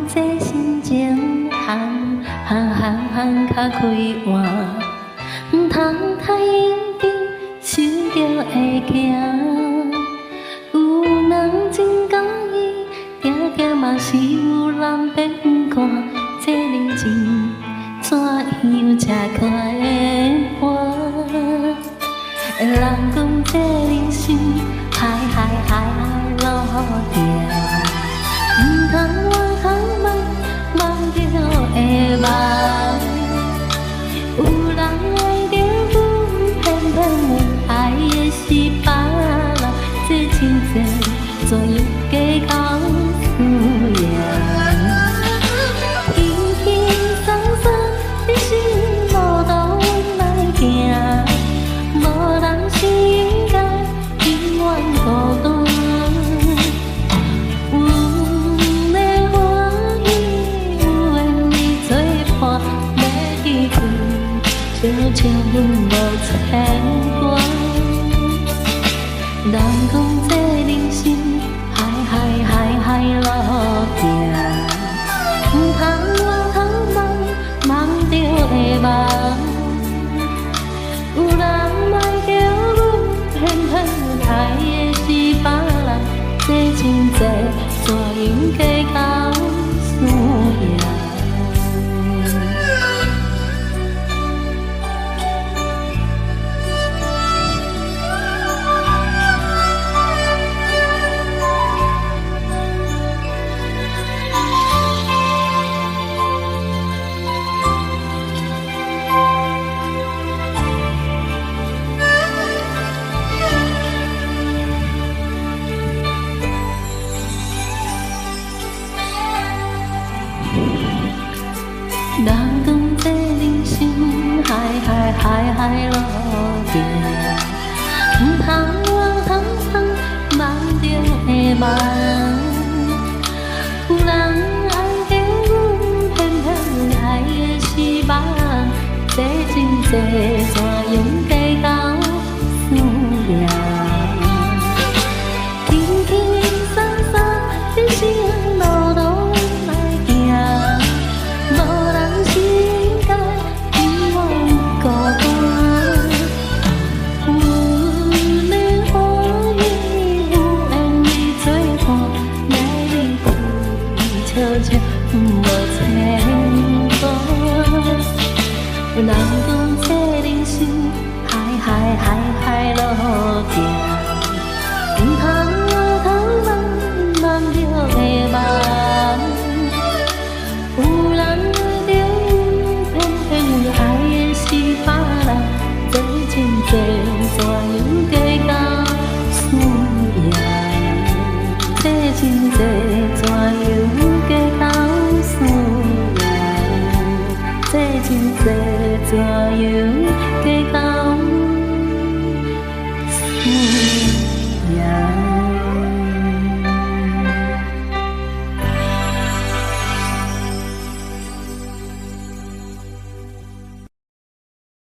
这心情较开换，毋通太认真，受着会惊。有人真介意，定定嘛是有人变卦。这人情怎样才看会破？人讲这人生海路行，毋通我通梦着会梦。有人爱着阮，偏偏阮爱的是别人，这真多怎样计较思念？轻轻松松的心路途来行，无人是应该永远孤单。阮的欢喜有缘你作伴，要离开，悄悄阮无牵挂。人讲这人生海路行，毋通我通梦着会梦。有人爱着阮，偏偏爱的是别人，这真多怎样计较思念？人讲这人生海路行，毋通我通梦着会梦。有人爱着阮，偏偏爱的是别人，这真多怎样计较思念？轻轻松松的心路途来行。无人是应该永远孤单。阮的欢喜有缘你作伴，要离开，悄悄无牵挂。人讲这人生海路行，毋通我通梦着会梦。有人爱着阮，偏偏阮爱的是别人，这真多怎样计较思念？这真多怎样计较思念？这真多怎样计较？